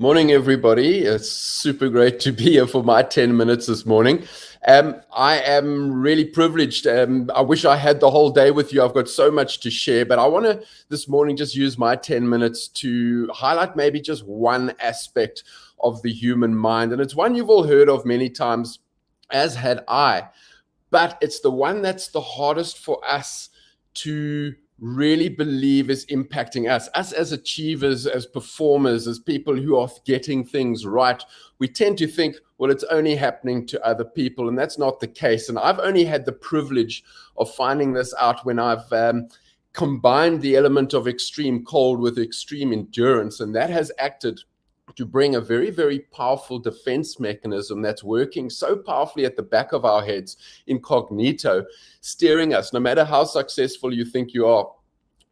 Morning, everybody. It's super great to be here for my 10 minutes this morning. I am really privileged. I wish I had the whole day with you. I've got so much to share, but I want to this morning just use my 10 minutes to highlight maybe just one aspect of the human mind. And it's one you've all heard of many times, as had I, but it's the one that's the hardest for us to really believe is impacting us as achievers, as performers, as people who are getting things right. We tend to think, well, it's only happening to other people, and that's not the case. And I've only had the privilege of finding this out when I've combined the element of extreme cold with extreme endurance, and that has acted to bring a very, very powerful defense mechanism that's working so powerfully at the back of our heads, incognito, steering us. No matter how successful you think you are,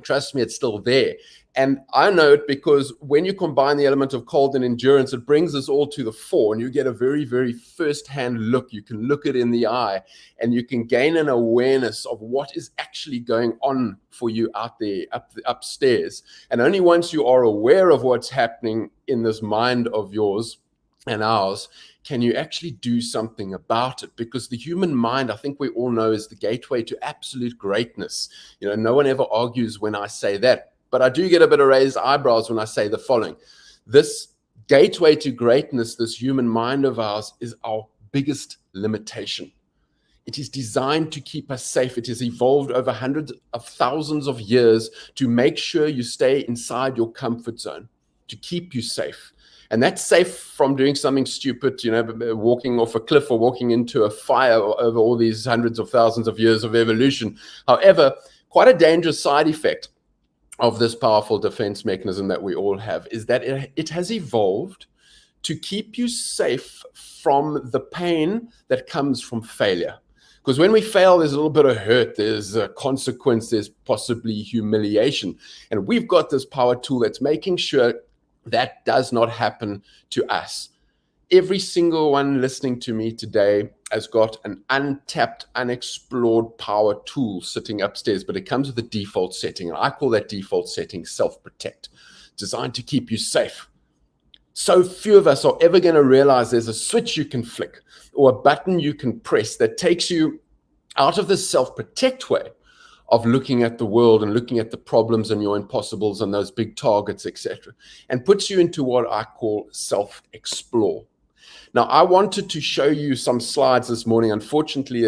trust me, it's still there. And I know it because when you combine the element of cold and endurance, it brings us all to the fore, and you get a very, very first-hand look. You can look it in the eye, and you can gain an awareness of what is actually going on for you out there, upstairs. And only once you are aware of what's happening in this mind of yours and ours, can you actually do something about it? Because the human mind, I think we all know, is the gateway to absolute greatness. You know, no one ever argues when I say that. But I do get a bit of raised eyebrows when I say the following. This gateway to greatness, this human mind of ours, is our biggest limitation. It is designed to keep us safe. It has evolved over hundreds of thousands of years to make sure you stay inside your comfort zone, to keep you safe. And that's safe from doing something stupid, you know, walking off a cliff or walking into a fire over all these hundreds of thousands of years of evolution. However, quite a dangerous side effect of this powerful defense mechanism that we all have is that it has evolved to keep you safe from the pain that comes from failure. Because when we fail, there's a little bit of hurt, there's a consequence, there's possibly humiliation. And we've got this power tool that's making sure that does not happen to us. Every single one listening to me today has got an untapped, unexplored power tool sitting upstairs, but it comes with a default setting. And I call that default setting self-protect, designed to keep you safe. So few of us are ever going to realize there's a switch you can flick or a button you can press that takes you out of the self-protect way of looking at the world and looking at the problems and your impossibles and those big targets, etc., and puts you into what I call self-explore. Now, I wanted to show you some slides this morning. Unfortunately,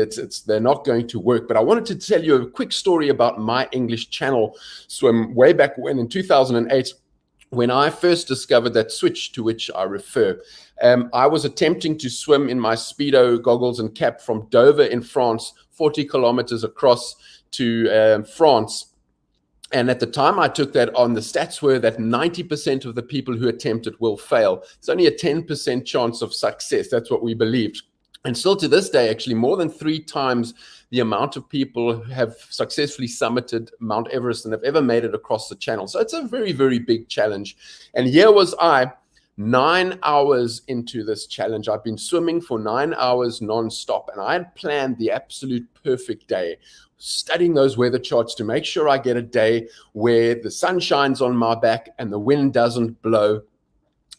they're not going to work, but I wanted to tell you a quick story about my English Channel swim way back when in 2008, when I first discovered that switch to which I refer. I was attempting to swim in my Speedo goggles and cap from Dover in France, 40 kilometers across to France. And at the time I took that on, the stats were that 90% of the people who attempt it will fail. It's only a 10% chance of success. That's what we believed. And still to this day, actually, more than 3 times the amount of people who have successfully summited Mount Everest and have ever made it across the channel. So it's a very, very big challenge. And here was I, 9 hours into this challenge. I've been swimming for 9 hours nonstop, and I had planned the absolute perfect day, studying those weather charts to make sure I get a day where the sun shines on my back and the wind doesn't blow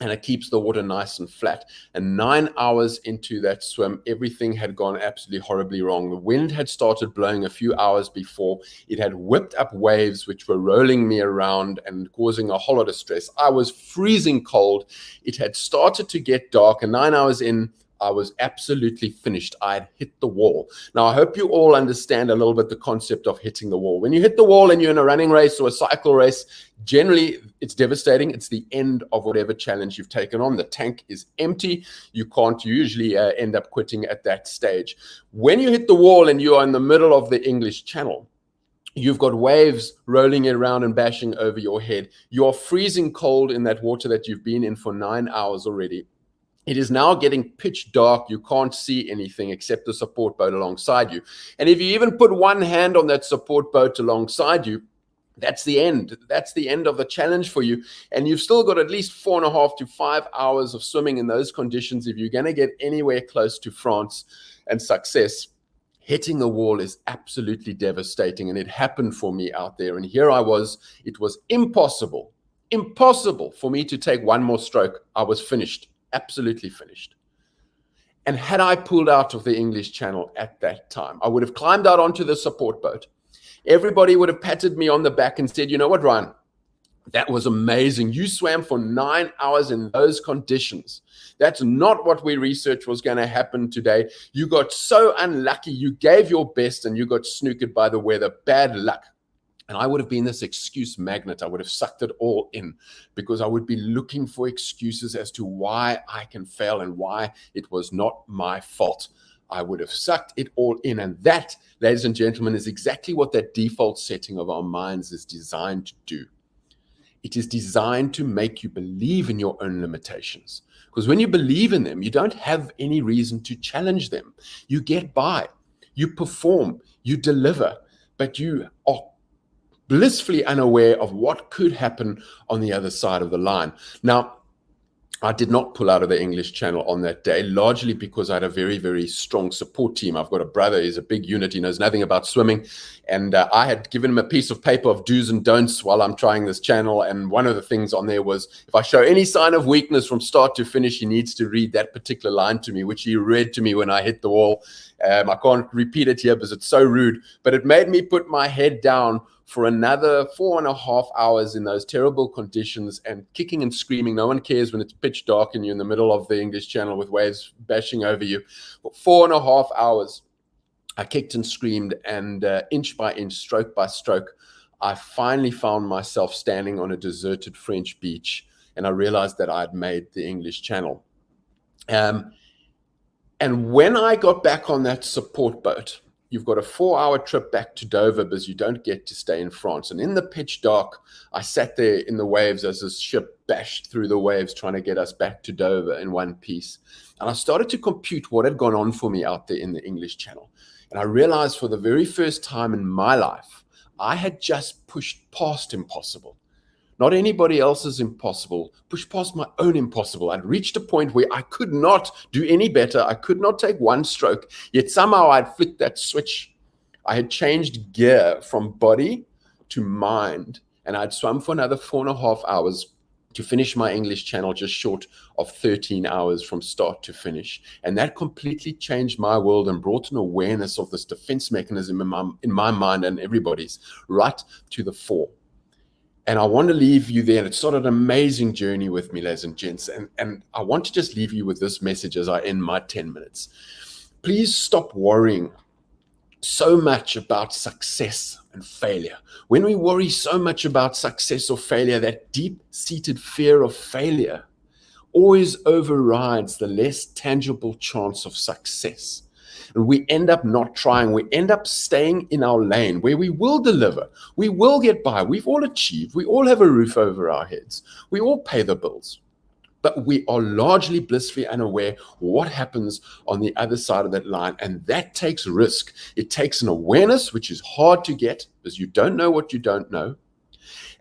and it keeps the water nice and flat. And 9 hours into that swim, everything had gone absolutely horribly wrong. The wind had started blowing a few hours before. It had whipped up waves which were rolling me around and causing a whole lot of stress. I was freezing cold. It had started to get dark, and 9 hours in, I was absolutely finished. I had hit the wall. Now, I hope you all understand a little bit the concept of hitting the wall. When you hit the wall and you're in a running race or a cycle race, generally it's devastating. It's the end of whatever challenge you've taken on. The tank is empty. You can't usually end up quitting at that stage. When you hit the wall and you are in the middle of the English Channel, you've got waves rolling around and bashing over your head. You're freezing cold in that water that you've been in for 9 hours already. It is now getting pitch dark. You can't see anything except the support boat alongside you. And if you even put one hand on that support boat alongside you, that's the end. That's the end of the challenge for you. And you've still got at least 4.5 to 5 hours of swimming in those conditions if you're going to get anywhere close to France and success. Hitting the wall is absolutely devastating. And it happened for me out there. And here I was. It was impossible impossible for me to take one more stroke. I was finished, absolutely finished. And had I pulled out of the English Channel at that time, I would have climbed out onto the support boat. Everybody would have patted me on the back and said, you know what, Ryan, that was amazing. You swam for 9 hours in those conditions. That's not what we researched was going to happen today. You got so unlucky. You gave your best and you got snookered by the weather. Bad luck. And I would have been this excuse magnet. I would have sucked it all in because I would be looking for excuses as to why I can fail and why it was not my fault. I would have sucked it all in. And that, ladies and gentlemen, is exactly what that default setting of our minds is designed to do. It is designed to make you believe in your own limitations. Because when you believe in them, you don't have any reason to challenge them. You get by, you perform, you deliver, but you are blissfully unaware of what could happen on the other side of the line. Now, I did not pull out of the English Channel on that day, largely because I had a very, very strong support team. I've got a brother, he's a big unit, he knows nothing about swimming. And I had given him a piece of paper of do's and don'ts while I'm trying this channel. And one of the things on there was, if I show any sign of weakness from start to finish, he needs to read that particular line to me, which he read to me when I hit the wall. I can't repeat it here because it's so rude, but it made me put my head down for another 4.5 hours in those terrible conditions and kicking and screaming. No one cares when it's pitch dark and you're in the middle of the English Channel with waves bashing over you. For 4.5 hours, I kicked and screamed, and inch by inch, stroke by stroke, I finally found myself standing on a deserted French beach, and I realized that I'd made the English Channel. And when I got back on that support boat, you've got a 4-hour trip back to Dover because you don't get to stay in France. And in the pitch dark, I sat there in the waves as this ship bashed through the waves trying to get us back to Dover in one piece. And I started to compute what had gone on for me out there in the English Channel. And I realized for the very first time in my life, I had just pushed past impossible. Not anybody else's impossible, pushed past my own impossible. I'd reached a point where I could not do any better. I could not take one stroke, yet somehow I'd flicked that switch. I had changed gear from body to mind, and I'd swum for another 4.5 hours to finish my English Channel just short of 13 hours from start to finish. And that completely changed my world and brought an awareness of this defense mechanism in my mind and everybody's right to the fore. And I want to leave you there. And it's sort of an amazing journey with me, ladies and gents. And I want to just leave you with this message as I end my 10 minutes. Please stop worrying so much about success and failure. When we worry so much about success or failure, that deep-seated fear of failure always overrides the less tangible chance of success. And we end up not trying. We end up staying in our lane where we will deliver. We will get by. We've all achieved. We all have a roof over our heads. We all pay the bills. But we are largely blissfully unaware what happens on the other side of that line. And that takes risk. It takes an awareness, which is hard to get because you don't know what you don't know.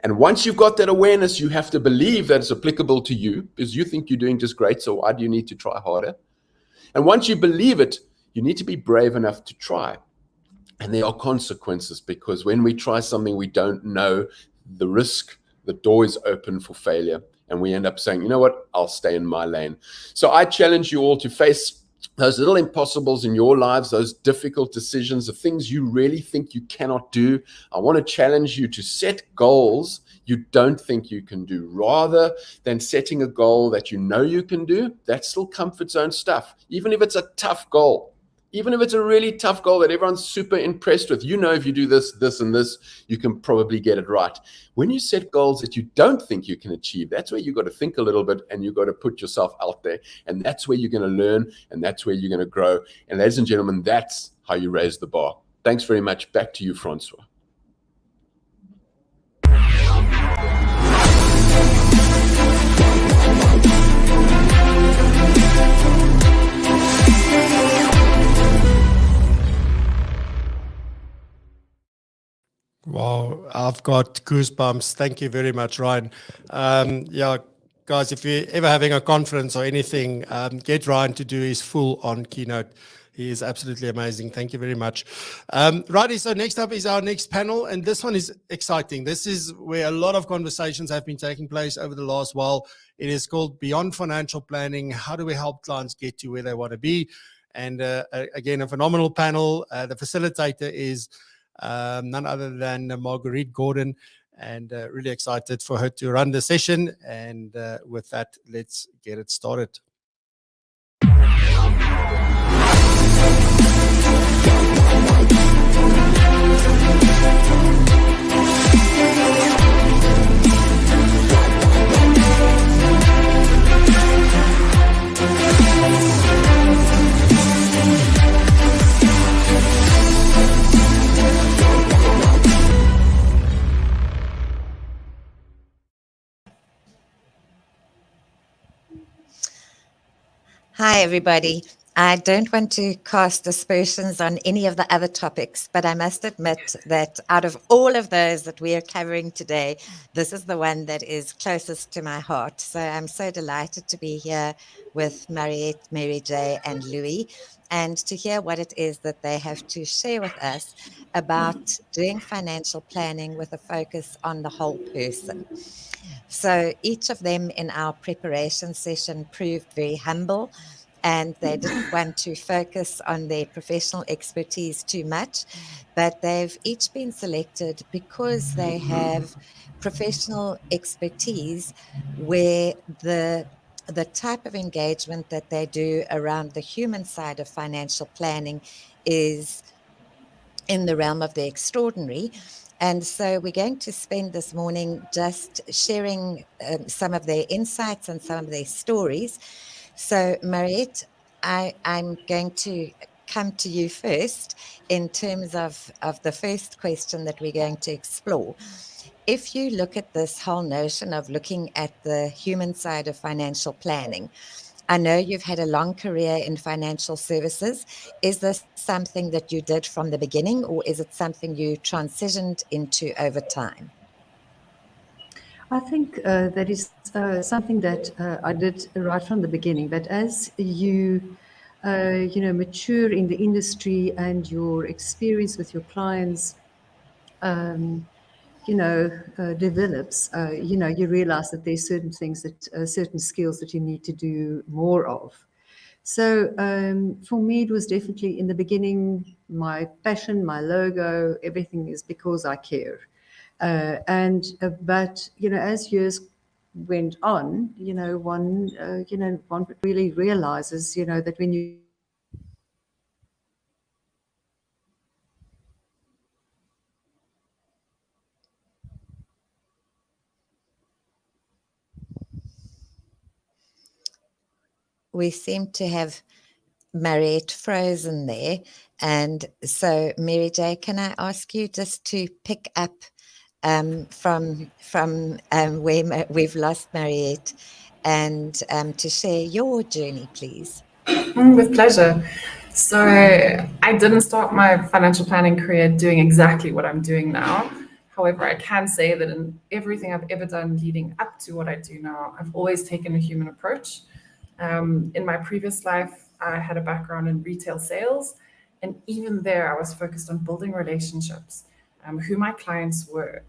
And once you've got that awareness, you have to believe that it's applicable to you because you think you're doing just great. So why do you need to try harder? And once you believe it, you need to be brave enough to try. And there are consequences because when we try something we don't know, the risk, the door is open for failure. And we end up saying, you know what, I'll stay in my lane. So I challenge you all to face those little impossibles in your lives, those difficult decisions, the things you really think you cannot do. I want to challenge you to set goals you don't think you can do, rather than setting a goal that you know you can do. That's still comfort zone stuff. Even if it's a tough goal, even if it's a really tough goal that everyone's super impressed with, you know, if you do this, this, and this, you can probably get it right. When you set goals that you don't think you can achieve, that's where you've got to think a little bit and you've got to put yourself out there. And that's where you're going to learn and that's where you're going to grow. And ladies and gentlemen, that's how you raise the bar. Thanks very much. Back to you, Francois. Wow, I've got goosebumps. Thank you very much, Ryan. Yeah, guys, if you're ever having a conference or anything, get Ryan to do his full on Keynote. He is absolutely amazing. Thank you very much. Righty, so next up is our next panel, and this one is exciting. This is where a lot of conversations have been taking place over the last while. It is called Beyond Financial Planning. How do we help clients get to where they want to be? And again, a phenomenal panel. The facilitator is none other than Marguerite Gordon, and really excited for her to run the session. And with that, let's get it started. Hi, everybody. I don't want to cast aspersions on any of the other topics, but I must admit that out of all of those that we are covering today, this is the one that is closest to my heart. So I'm so delighted to be here with Mariette, Mary J, and Louis, and to hear what it is that they have to share with us about doing financial planning with a focus on the whole person. So each of them in our preparation session proved very humble, and they didn't want to focus on their professional expertise too much, but they've each been selected because they have professional expertise where the type of engagement that they do around the human side of financial planning is in the realm of the extraordinary. And so we're going to spend this morning just sharing some of their insights and some of their stories. So Mariette, I'm going to come to you first in terms of the first question that we're going to explore. If you look at this whole notion of looking at the human side of financial planning, I know you've had a long career in financial services. Is this something that you did from the beginning, or is it something you transitioned into over time? I think that is something that I did right from the beginning. But as you, mature in the industry and your experience with your clients, develops, you realize that there's certain things that, certain skills that you need to do more of. So for me, it was definitely in the beginning, my passion, my logo, everything is because I care. But, as years went on, one really realizes, that when you We seem to have Mariette frozen there. And so, Mary J, can I ask you just to pick up from where we've lost Mariette and to share your journey, please? With pleasure. So I didn't start my financial planning career doing exactly what I'm doing now. However, I can say that in everything I've ever done leading up to what I do now, I've always taken a human approach. In my previous life, I had a background in retail sales, and even there, I was focused on building relationships, who my clients were.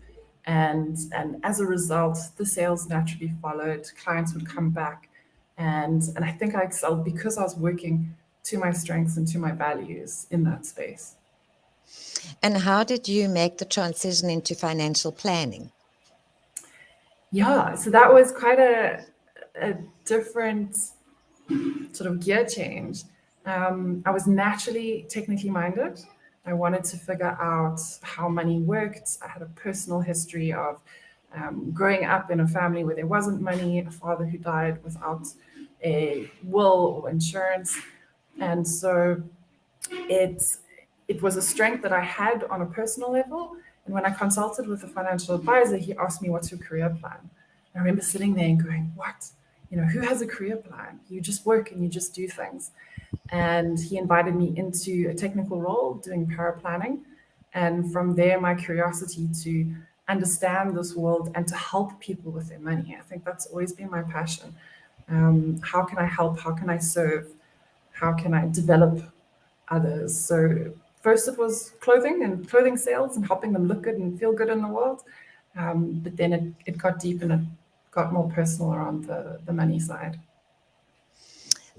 And as a result, the sales naturally followed, clients would come back. And I think I excelled because I was working to my strengths and to my values in that space. And how did you make the transition into financial planning? Yeah, so that was quite a different sort of gear change. I was naturally technically minded. I wanted to figure out how money worked. I had a personal history of growing up in a family where there wasn't money, a father who died without a will or insurance. And so it was a strength that I had on a personal level. And when I consulted with a financial advisor, he asked me, what's your career plan? And I remember sitting there and going, what? Who has a career plan? You just work and you just do things. And he invited me into a technical role doing paraplanning. And from there, my curiosity to understand this world and to help people with their money. I think that's always been my passion. How can I help? How can I serve? How can I develop others. So first it was clothing and clothing sales and helping them look good and feel good in the world. But then it got deep and it got more personal around the money side.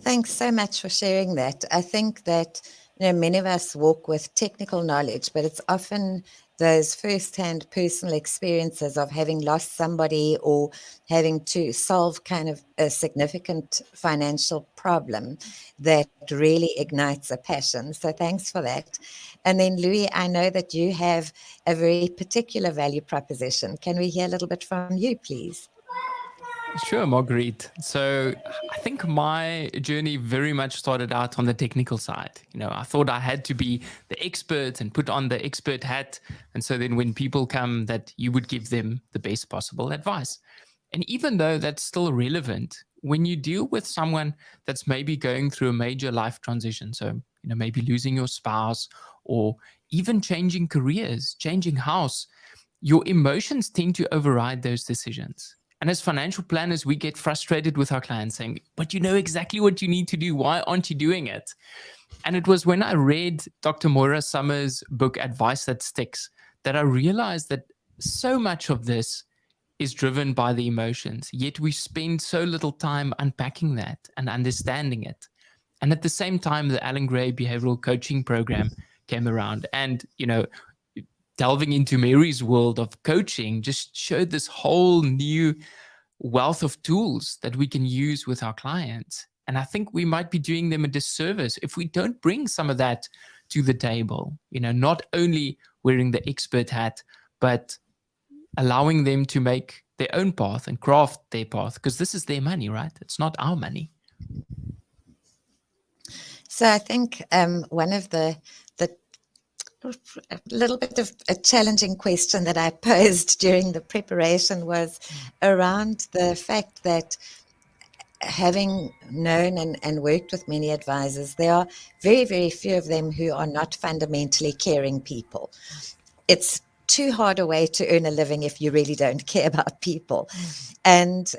Thanks so much for sharing that. I think that many of us walk with technical knowledge, but it's often those first-hand personal experiences of having lost somebody or having to solve kind of a significant financial problem that really ignites a passion. So thanks for that. And then Louis, I know that you have a very particular value proposition. Can we hear a little bit from you, please? Sure, Marguerite. So I think my journey very much started out on the technical side. I thought I had to be the expert and put on the expert hat. And so then when people come, that you would give them the best possible advice. And even though that's still relevant, when you deal with someone that's maybe going through a major life transition, so maybe losing your spouse or even changing careers, changing house, your emotions tend to override those decisions. And as financial planners, we get frustrated with our clients saying, but you know exactly what you need to do. Why aren't you doing it? And it was when I read Dr. Moira Sommer's book, Advice That Sticks, that I realized that so much of this is driven by the emotions, yet we spend so little time unpacking that and understanding it. And at the same time, the Alan Gray Behavioral Coaching Program came around. And, delving into Mary's world of coaching just showed this whole new wealth of tools that we can use with our clients. And I think we might be doing them a disservice if we don't bring some of that to the table, not only wearing the expert hat, but allowing them to make their own path and craft their path, because this is their money, right? It's not our money. So I think one of the a little bit of a challenging question that I posed during the preparation was around the fact that having known and worked with many advisors, there are very, very few of them who are not fundamentally caring people. It's too hard a way to earn a living if you really don't care about people. And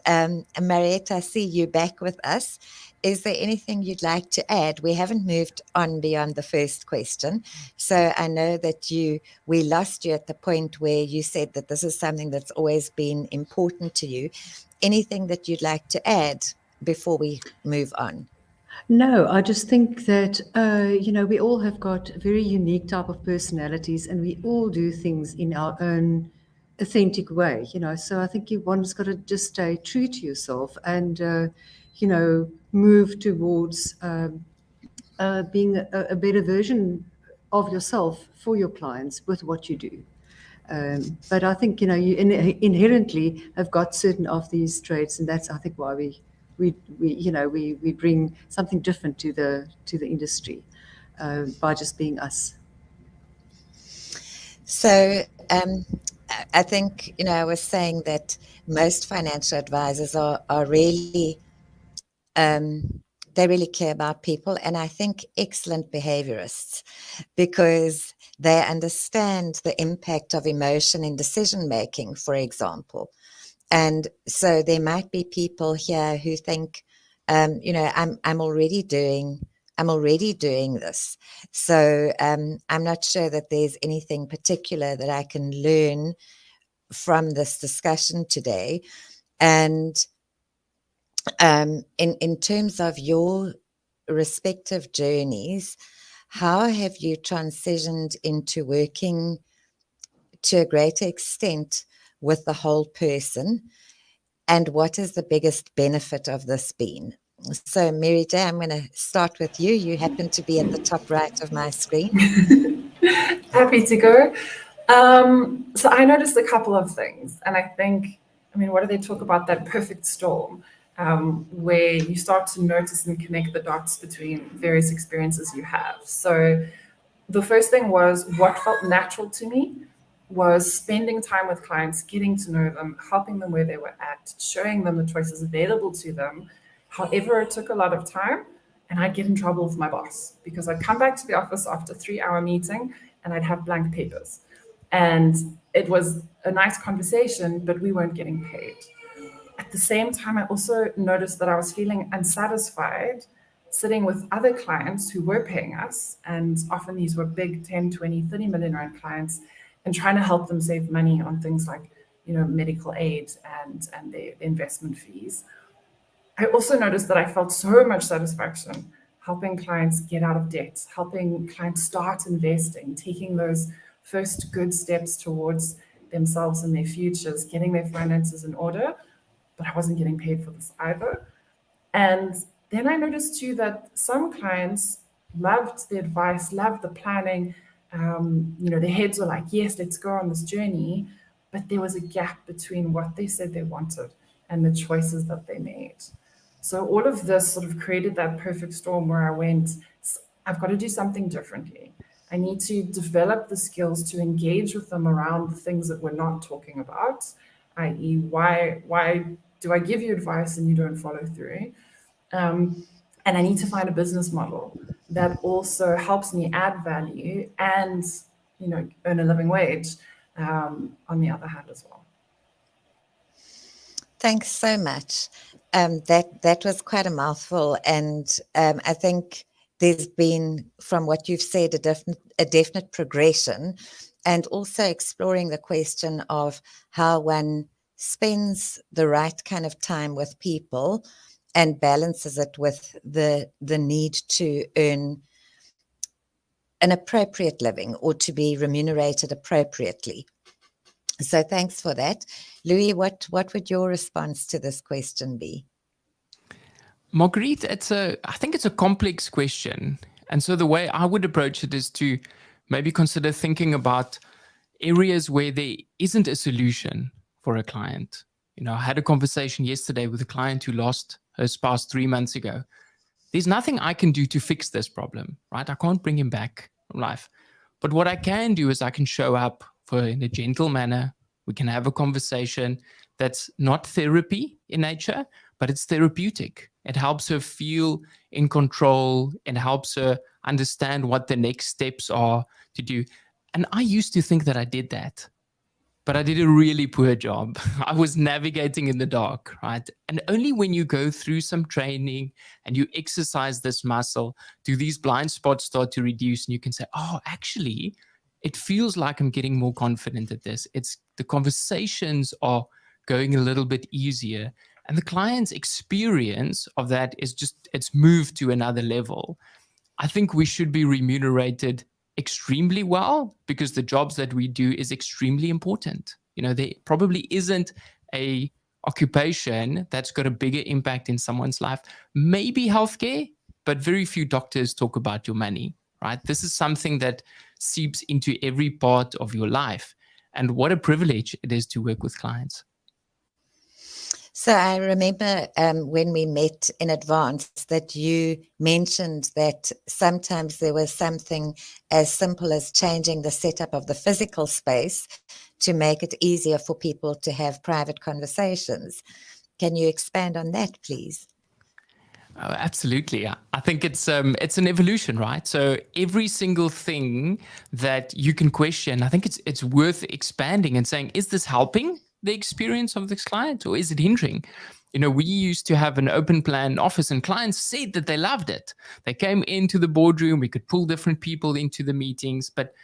Mariette, I see you back with us. Is there anything you'd like to add? We haven't moved on beyond the first question. So I know that we lost you at the point where you said that this is something that's always been important to you. Anything that you'd like to add before we move on? No, I just think that, we all have got a very unique type of personalities and we all do things in our own authentic way, So I think one's got to just stay true to yourself and, move towards being a better version of yourself for your clients with what you do. But I think, you inherently have got certain of these traits, and that's, I think, why we bring something different to the industry by just being us. So I think, I was saying that most financial advisors are really, they really care about people, and I think excellent behaviorists, because they understand the impact of emotion in decision making, for example. And so there might be people here who think, I'm already doing this. So I'm not sure that there's anything particular that I can learn from this discussion today. And in terms of your respective journeys, how have you transitioned into working to a greater extent with the whole person, and what is the biggest benefit of this been? So Mariette, I'm going to start with you. You happen to be at the top right of my screen. Happy to go. So I noticed a couple of things, and I think, what do they talk about, that perfect storm, where you start to notice and connect the dots between various experiences you have. So the first thing was, what felt natural to me was spending time with clients, getting to know them, helping them where they were at, showing them the choices available to them. However, it took a lot of time, and I'd get in trouble with my boss because I'd come back to the office after a 3-hour meeting and I'd have blank papers. And it was a nice conversation, but we weren't getting paid. At the same time, I also noticed that I was feeling unsatisfied sitting with other clients who were paying us, and often these were big 10, 20, 30 million rand clients, and trying to help them save money on things like, medical aid and their investment fees. I also noticed that I felt so much satisfaction helping clients get out of debt, helping clients start investing, taking those first good steps towards themselves and their futures, getting their finances in order. But I wasn't getting paid for this either. And then I noticed too that some clients loved the advice, loved the planning. Their heads were like, yes, let's go on this journey. But there was a gap between what they said they wanted and the choices that they made. So all of this sort of created that perfect storm where I went, I've got to do something differently. I need to develop the skills to engage with them around the things that we're not talking about, i.e. why do I give you advice and you don't follow through? And I need to find a business model that also helps me add value and, earn a living wage on the other hand as well. Thanks so much. That was quite a mouthful, and I think there's been, from what you've said, a definite progression, and also exploring the question of how one spends the right kind of time with people and balances it with the need to earn an appropriate living or to be remunerated appropriately. So thanks for that. Louis, what would your response to this question be? Marguerite, I think it's a complex question. And so the way I would approach it is to maybe consider thinking about areas where there isn't a solution for a client. I had a conversation yesterday with a client who lost her spouse 3 months ago. There's nothing I can do to fix this problem, right? I can't bring him back from life. But what I can do is I can show up in a gentle manner. We can have a conversation that's not therapy in nature, but it's therapeutic. It helps her feel in control and helps her understand what the next steps are to do. And I used to think that I did that, but I did a really poor job. I was navigating in the dark, right? And only when you go through some training and you exercise this muscle, do these blind spots start to reduce, and you can say, oh, actually, it feels like I'm getting more confident at this. The conversations are going a little bit easier. And the client's experience of that is it's moved to another level. I think we should be remunerated extremely well because the jobs that we do is extremely important. There probably isn't a occupation that's got a bigger impact in someone's life. Maybe healthcare, but very few doctors talk about your money, right? This is something that seeps into every part of your life. And what a privilege it is to work with clients. So I remember when we met in advance that you mentioned that sometimes there was something as simple as changing the setup of the physical space to make it easier for people to have private conversations. Can you expand on that, please? Oh, absolutely. I think it's an evolution, right? So every single thing that you can question, I think it's worth expanding and saying, is this helping the experience of this client or is it hindering? We used to have an open plan office and clients said that they loved it. They came into the boardroom, we could pull different people into the meetings, but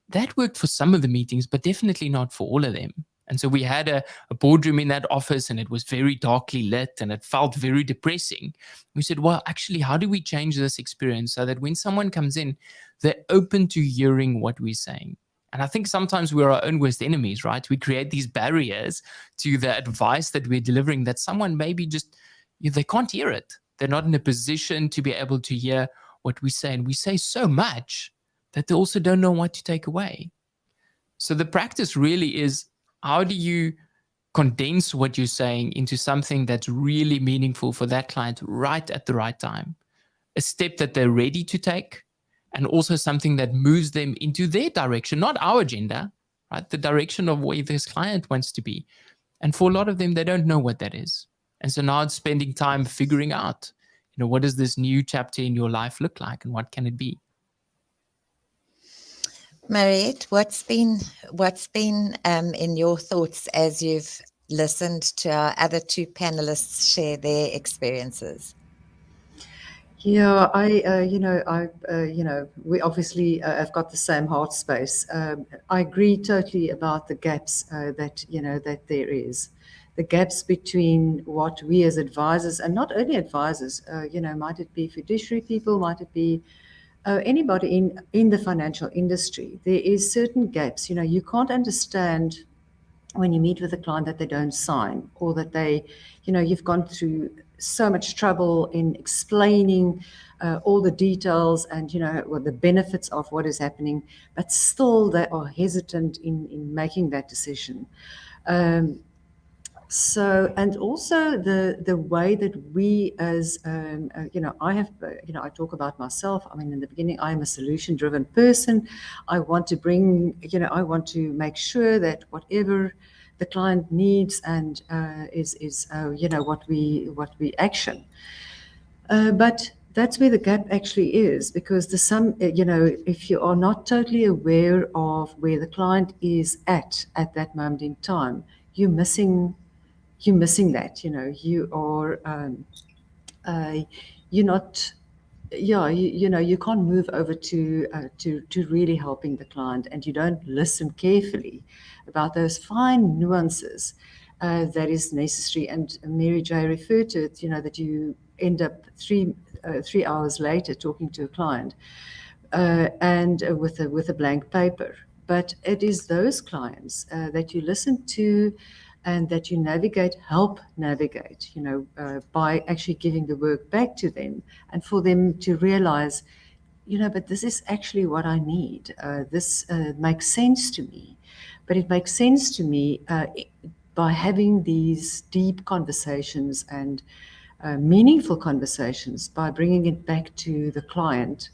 that worked for some of the meetings, but definitely not for all of them. And so we had a boardroom in that office and it was very darkly lit and it felt very depressing. We said, well, actually, how do we change this experience so that when someone comes in, they're open to hearing what we're saying? And I think sometimes we're our own worst enemies, right? We create these barriers to the advice that we're delivering that someone maybe just, they can't hear it. They're not in a position to be able to hear what we say. And we say so much that they also don't know what to take away. So the practice really is, how do you condense what you're saying into something that's really meaningful for that client right at the right time? A step that they're ready to take, and also something that moves them into their direction, not our agenda, right? The direction of where this client wants to be. And for a lot of them, they don't know what that is. And so now it's spending time figuring out, what does this new chapter in your life look like and what can it be? Mariette, what's been in your thoughts as you've listened to our other two panelists share their experiences? Yeah, we obviously have got the same heart space. I agree totally about the gaps that there is. The gaps between what we as advisors, and not only advisors, might it be fiduciary people, might it be anybody in the financial industry, there is certain gaps. You can't understand when you meet with a client that they don't sign, or that you've gone through so much trouble in explaining all the details and, what the benefits of what is happening, but still they are hesitant in making that decision. So, and also the way that we as, I talk about myself. I mean, in the beginning, I'm a solution-driven person. I want to make sure that whatever the client needs and is what we action. But that's where the gap actually is, because if you are not totally aware of where the client is at that moment in time, you're missing that. You are you're not. Yeah, you can't move over to really helping the client, and you don't listen carefully about those fine nuances that is necessary. And Mary J referred to it, that you end up 3 hours later talking to a client and with a blank paper. But it is those clients that you listen to and that you help navigate, by actually giving the work back to them, and for them to realize, but this is actually what I need. This makes sense to me. But it makes sense to me by having these deep conversations and meaningful conversations, by bringing it back to the client,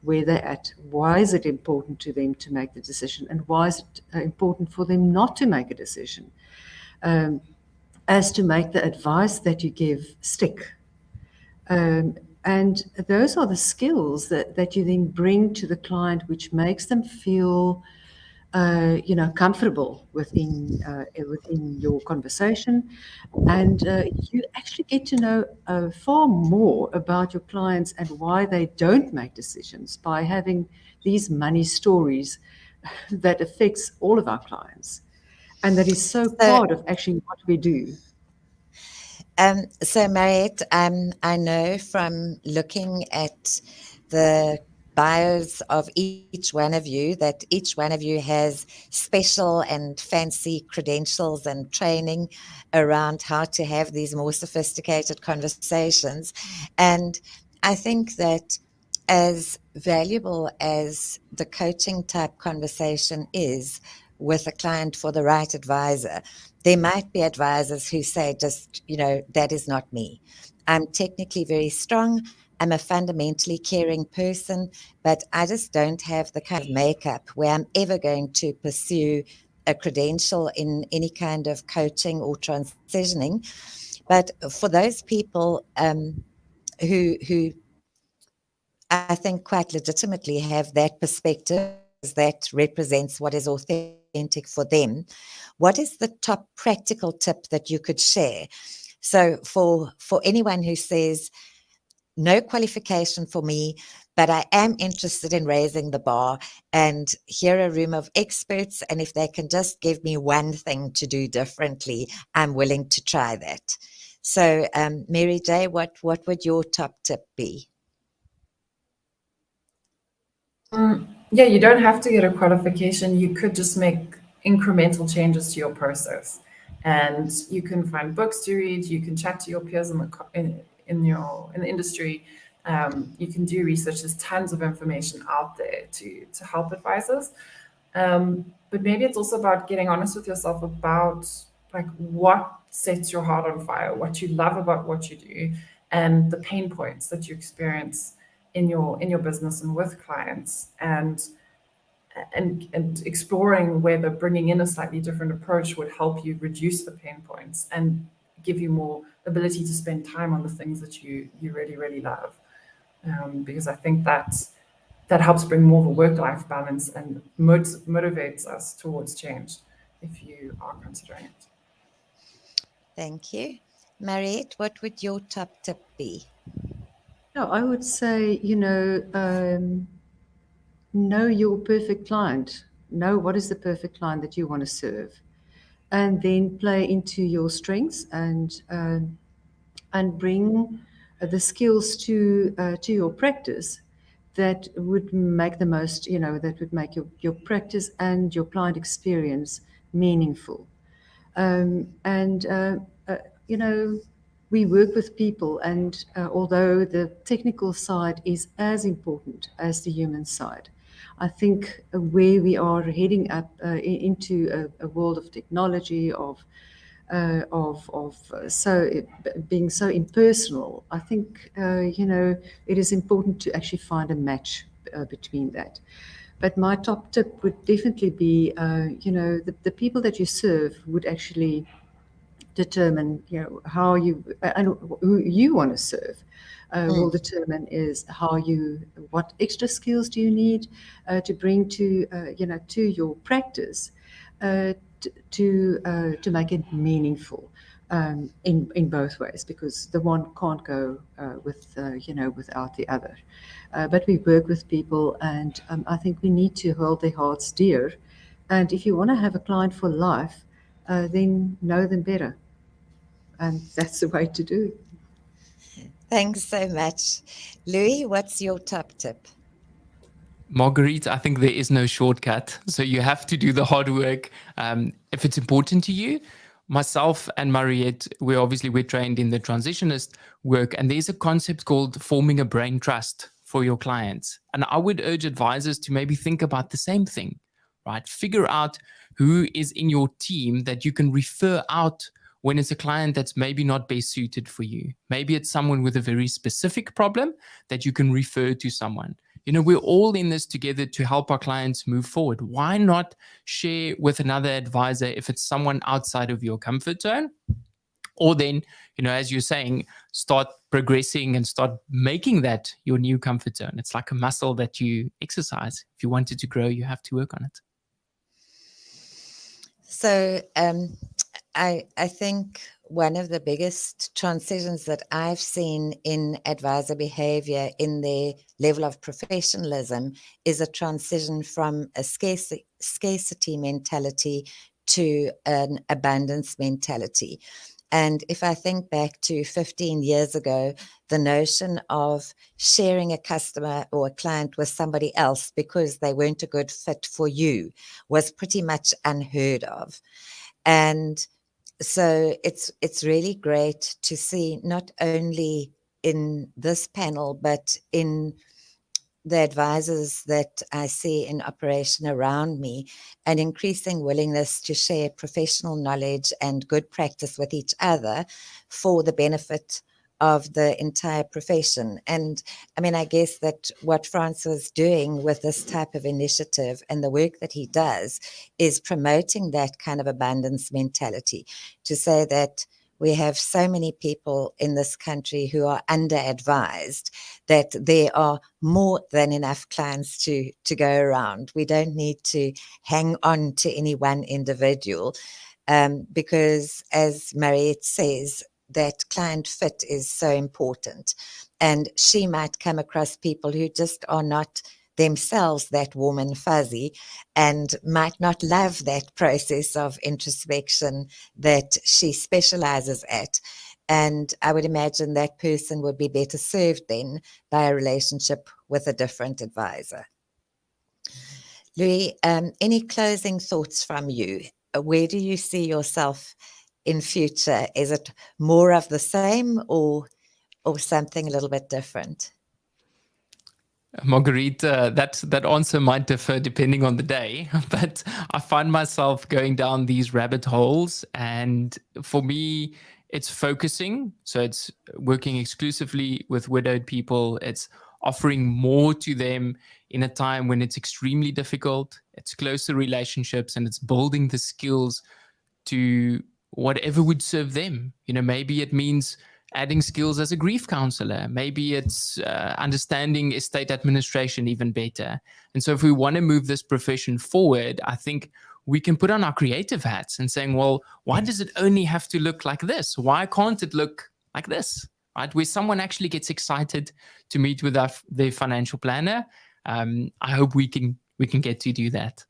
where they're at. Why is it important to them to make the decision, and why is it important for them not to make a decision? As to make the advice that you give stick. And those are the skills that you then bring to the client, which makes them feel comfortable within your conversation. And you actually get to know far more about your clients and why they don't make decisions by having these money stories that affects all of our clients. And that is so part of actually what we do. So Mariette, I know from looking at the bios of each one of you that each one of you has special and fancy credentials and training around how to have these more sophisticated conversations. And I think that as valuable as the coaching type conversation is with a client for the right advisor, there might be advisors who say, just, that is not me. I'm technically very strong. I'm a fundamentally caring person, but I just don't have the kind of makeup where I'm ever going to pursue a credential in any kind of coaching or transitioning. But for those people who I think quite legitimately have that perspective that represents what is authentic for them, what is the top practical tip that you could share? So for anyone who says, no qualification for me, but I am interested in raising the bar, and here a room of experts, and if they can just give me one thing to do differently, I'm willing to try that. So Mary J, what would your top tip be? Yeah, you don't have to get a qualification. You could just make incremental changes to your process, and you can find books to read. You can chat to your peers in the industry. You can do research. There's tons of information out there to help advisors. But maybe it's also about getting honest with yourself about like what sets your heart on fire, what you love about what you do, and the pain points that you experience in your business and with clients, and exploring whether bringing in a slightly different approach would help you reduce the pain points and give you more ability to spend time on the things that you really, really love. Because I think that helps bring more of a work-life balance and motivates us towards change if you are considering it. Thank you. Mariette, what would your top tip be? Yeah, I would say, know your perfect client. Know what is the perfect client that you want to serve, and then play into your strengths and bring the skills to your practice that would make the most, that would make your practice and your client experience meaningful. And you know, we work with people, and although the technical side is as important as the human side, I think where we are heading up into a world of technology, of being so impersonal, I think it is important to actually find a match between that. But my top tip would definitely be, the people that you serve would actually determine, how you and who you want to serve. Will determine is what extra skills do you need to bring to to your practice to make it meaningful in both ways, because the one can't go without the other. But we work with people, and I think we need to hold their hearts dear. And if you want to have a client for life, then know them better, and that's the way to do it. Thanks so much. Louis, what's your top tip? Marguerite, I think there is no shortcut. So you have to do the hard work. If it's important to you, myself and Mariette, we're trained in the Transitionist work, and there's a concept called forming a brain trust for your clients. And I would urge advisors to maybe think about the same thing, right? Figure out who is in your team that you can refer out when it's a client that's maybe not best suited for you. Maybe it's someone with a very specific problem that you can refer to someone. We're all in this together to help our clients move forward. Why not share with another advisor if it's someone outside of your comfort zone? Or then, as you're saying, start progressing and start making that your new comfort zone. It's like a muscle that you exercise. If you want it to grow, you have to work on it. So I think one of the biggest transitions that I've seen in advisor behavior in their level of professionalism is a transition from a scarcity mentality to an abundance mentality. And if I think back to 15 years ago, the notion of sharing a customer or a client with somebody else because they weren't a good fit for you was pretty much unheard of. And so it's really great to see, not only in this panel, but in the advisors that I see in operation around me, an increasing willingness to share professional knowledge and good practice with each other for the benefit of the entire profession. And I mean, I guess that what Frans was doing with this type of initiative and the work that he does is promoting that kind of abundance mentality, to say that we have so many people in this country who are under-advised that there are more than enough clients to go around. We don't need to hang on to any one individual because, as Mariette says, that client fit is so important. And she might come across people who just are not themselves that warm and fuzzy and might not love that process of introspection that she specializes at. And I would imagine that person would be better served then by a relationship with a different advisor. Louis, any closing thoughts from you? Where do you see yourself in future? Is it more of the same or something a little bit different? Marguerite, that answer might differ depending on the day, but I find myself going down these rabbit holes, and for me, it's focusing. So it's working exclusively with widowed people. It's offering more to them in a time when it's extremely difficult. It's closer relationships, and it's building the skills to whatever would serve them. Maybe it means adding skills as a grief counselor. Maybe it's understanding estate administration even better. And so if we want to move this profession forward, I think we can put on our creative hats and saying, well, why does it only have to look like this? Why can't it look like this? right? Where someone actually gets excited to meet with their financial planner. I hope we can get to do that.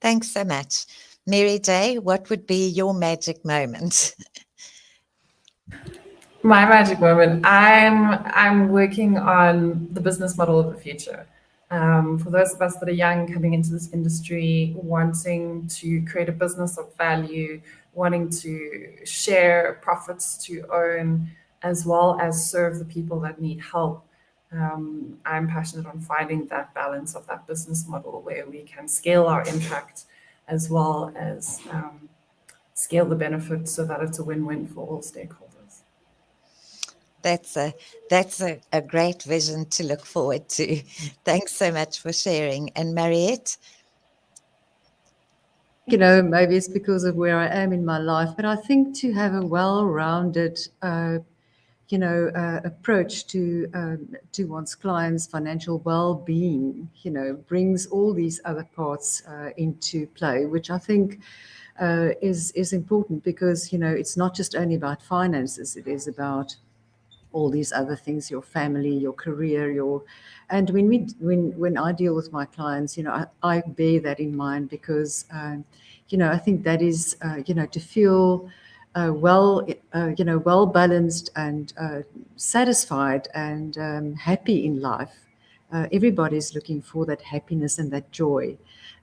Thanks so much. Mary J, what would be your magic moment? My magic moment. I'm working on the business model of the future. For those of us that are young, coming into this industry, wanting to create a business of value, wanting to share profits to own, as well as serve the people that need help. I'm passionate on finding that balance of that business model where we can scale our impact as well as scale the benefits so that it's a win-win for all stakeholders. That's a great vision to look forward to. Thanks so much for sharing. And Mariette? Maybe it's because of where I am in my life, but I think to have a well-rounded, approach to one's clients' financial well-being, brings all these other parts into play, which I think is important because, it's not just only about finances, it is about all these other things, your family, your career, and when I deal with my clients, I bear that in mind because, I think that is, to feel well balanced and satisfied and happy in life. Everybody's looking for that happiness and that joy.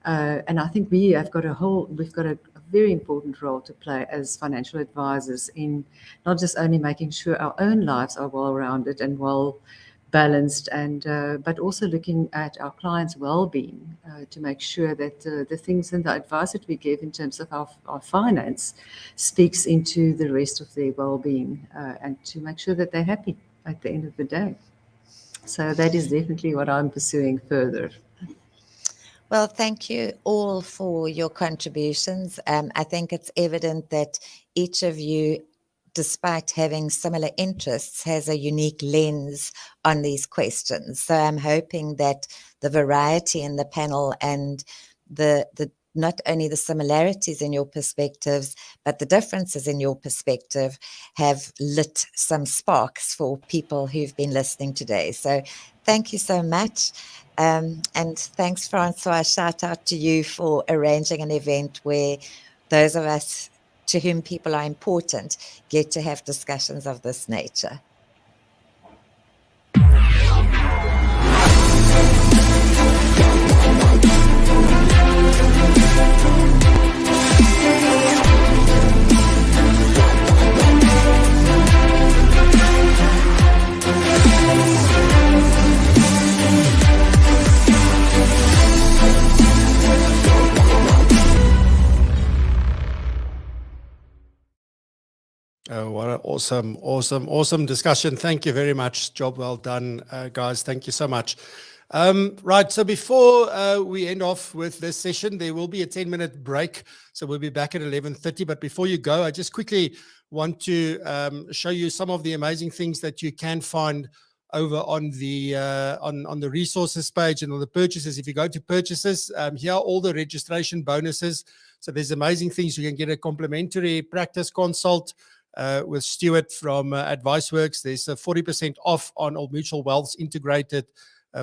And I think we've got a very important role to play as financial advisors in not just only making sure our own lives are well-rounded and well-balanced, but also looking at our clients' well-being to make sure that the things and the advice that we give in terms of our finance speaks into the rest of their well-being and to make sure that they're happy at the end of the day. So that is definitely what I'm pursuing further. Well, thank you all for your contributions. I think it's evident that each of you, despite having similar interests, has a unique lens on these questions. So I'm hoping that the variety in the panel and the not only the similarities in your perspectives, but the differences in your perspective have lit some sparks for people who've been listening today. So thank you so much. And thanks, Francois. Shout out to you for arranging an event where those of us to whom people are important get to have discussions of this nature. Oh, what an awesome discussion. Thank you very much. Job well done, guys. Thank you so much. Right, so before we end off with this session, there will be a 10-minute break. So we'll be back at 11:30. But before you go, I just quickly want to show you some of the amazing things that you can find over on the on the resources page and on the purchases. If you go to purchases, here are all the registration bonuses. So there's amazing things. You can get a complimentary practice consult with Stuart from Adviceworx. There's a 40% off on Old Mutual Wealth's integrated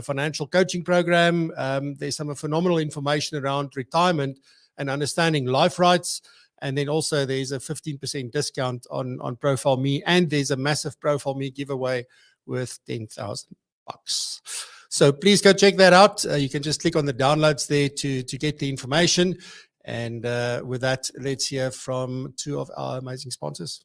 financial coaching program. There's some phenomenal information around retirement and understanding life rights. And then also there's a 15% discount on Profile Me. And there's a massive Profile Me giveaway worth $10,000. So please go check that out. You can just click on the downloads there to get the information. And with that, let's hear from two of our amazing sponsors.